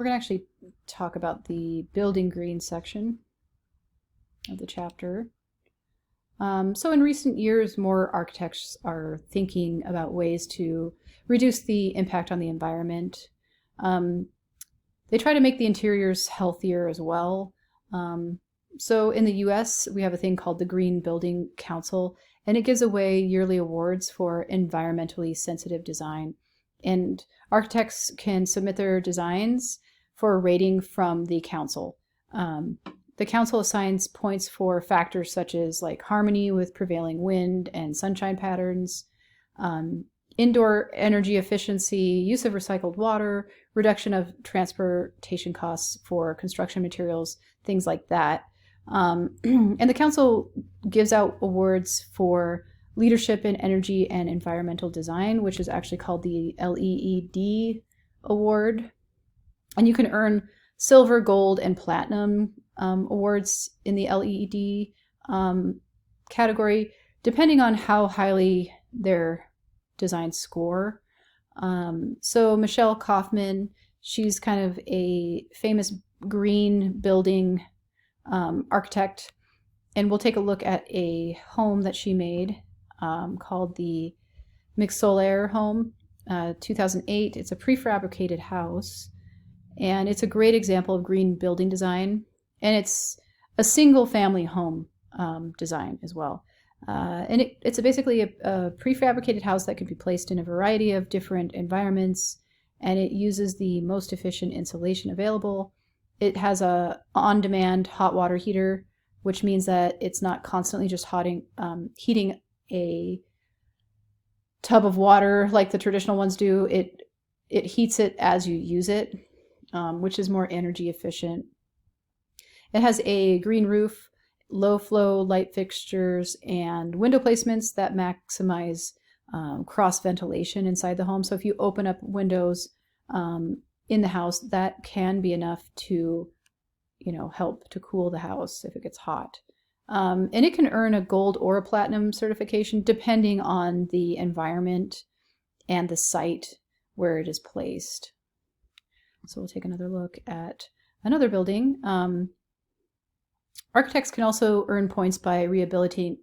We're going to actually talk about the building green section of the chapter. So in recent years, more architects are thinking about ways to reduce the impact on the environment. They try to make the interiors healthier as well. So in the US, we have a thing called the Green Building Council, and it gives away yearly awards for environmentally sensitive design. And architects can submit their designs for a rating from the council. The council assigns points for factors such as like harmony with prevailing wind and sunshine patterns, indoor energy efficiency, use of recycled water, reduction of transportation costs for construction materials, things like that. And the council gives out awards for leadership in energy and environmental design, which is actually called the LEED award. And you can earn silver, gold, and platinum awards in the LEED category, depending on how highly their designs score. So Michelle Kaufman, she's kind of a famous green building architect, and we'll take a look at a home that she made called the McSolaire home, 2008. It's a prefabricated house, and it's a great example of green building design, and it's a single family home design as well. And it's basically a prefabricated house that can be placed in a variety of different environments, and it uses the most efficient insulation available. It has a on-demand hot water heater, which means that it's not constantly just heating a tub of water like the traditional ones do. It heats it as you use it, which is more energy efficient. It has a green roof, low flow light fixtures, and window placements that maximize cross ventilation inside the home. So if you open up windows in the house, that can be enough to, help to cool the house if it gets hot. And it can earn a gold or a platinum certification depending on the environment and the site where it is placed. So we'll take another look at another building. Architects can also earn points by rehabilitating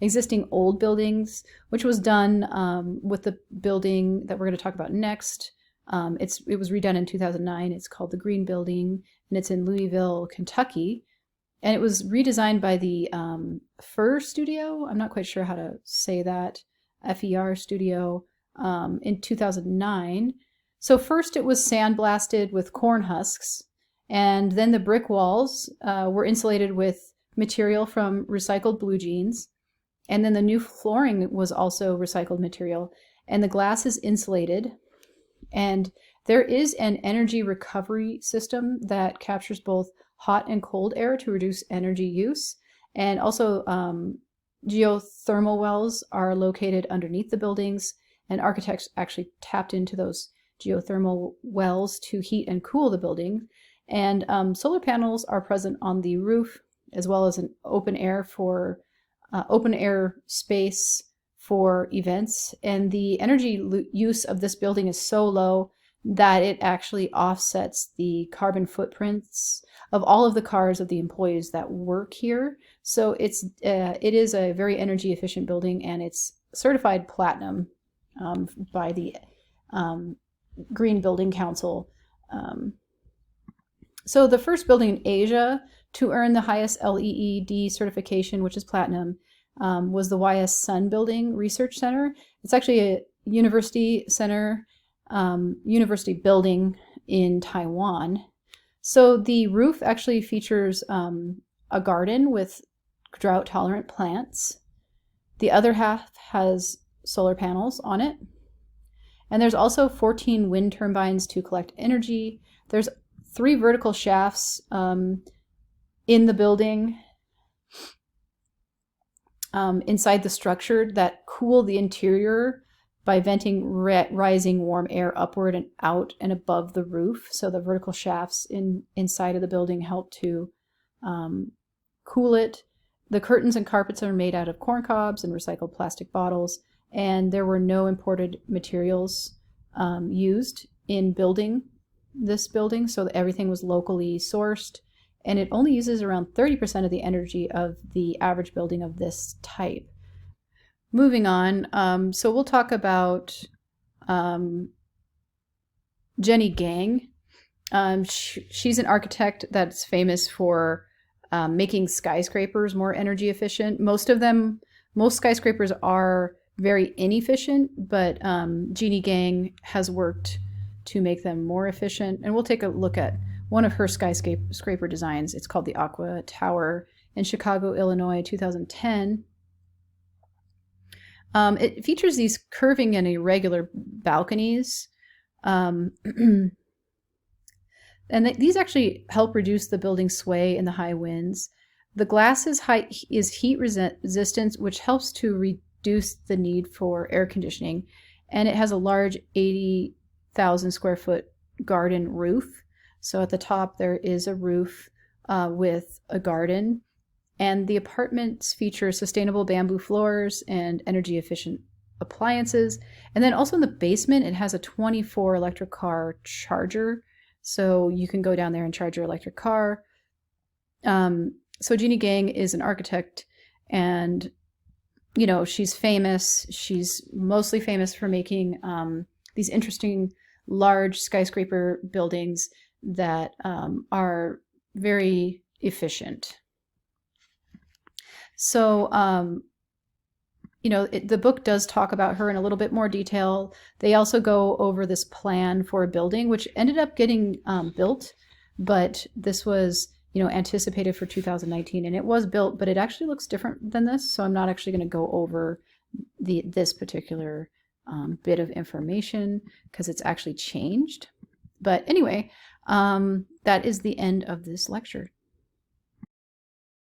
existing old buildings, which was done with the building that we're going to talk about next. It was redone in 2009. It's called the Green Building, and it's in Louisville, Kentucky. And it was redesigned by the FER Studio. I'm not quite sure how to say that. FER Studio in 2009. So first it was sandblasted with corn husks, and then the brick walls were insulated with material from recycled blue jeans. And then the new flooring was also recycled material. And the glass is insulated. And there is an energy recovery system that captures both hot and cold air to reduce energy use. And also geothermal wells are located underneath the buildings. And architects actually tapped into those geothermal wells to heat and cool the building. And solar panels are present on the roof, as well as an open air space for events. And the energy use of this building is so low that it actually offsets the carbon footprints of all of the cars of the employees that work here. So it is a very energy efficient building, and it's certified platinum by the Green Building Council. So the first building in Asia to earn the highest LEED certification, which is platinum, was the YS Sun Building Research Center. It's actually a university center, university building in Taiwan. So the roof actually features a garden with drought-tolerant plants. The other half has solar panels on it. And there's also 14 wind turbines to collect energy. There's 3 vertical shafts in the building inside the structure that cool the interior by venting rising warm air upward and out and above the roof. So the vertical shafts inside of the building help to cool it. The curtains and carpets are made out of corn cobs and recycled plastic bottles, and there were no imported materials used in building this building, so that everything was locally sourced, and it only uses around 30% of the energy of the average building of this type. Moving on, so we'll talk about Jenny Gang. She's an architect that's famous for making skyscrapers more energy efficient. Most skyscrapers are very inefficient, but Jeannie Gang has worked to make them more efficient. And we'll take a look at one of her skyscraper designs. It's called the Aqua Tower in Chicago, Illinois, 2010. It features these curving and irregular balconies. And these actually help reduce the building's sway in the high winds. The glass is heat resistant, which helps to reduce the need for air conditioning. And it has a large 80,000 square foot garden roof. So at the top there is a roof with a garden. And the apartments feature sustainable bamboo floors and energy efficient appliances. And then also in the basement, it has a 24 electric car charger. So you can go down there and charge your electric car. So Jeannie Gang is an architect, and she's famous. She's mostly famous for making these interesting large skyscraper buildings that are very efficient. So the book does talk about her in a little bit more detail. They also go over this plan for a building, which ended up getting built, but this was, anticipated for 2019, and it was built, but it actually looks different than this. So I'm not actually going to go over this particular bit of information because it's actually changed. But anyway, that is the end of this lecture.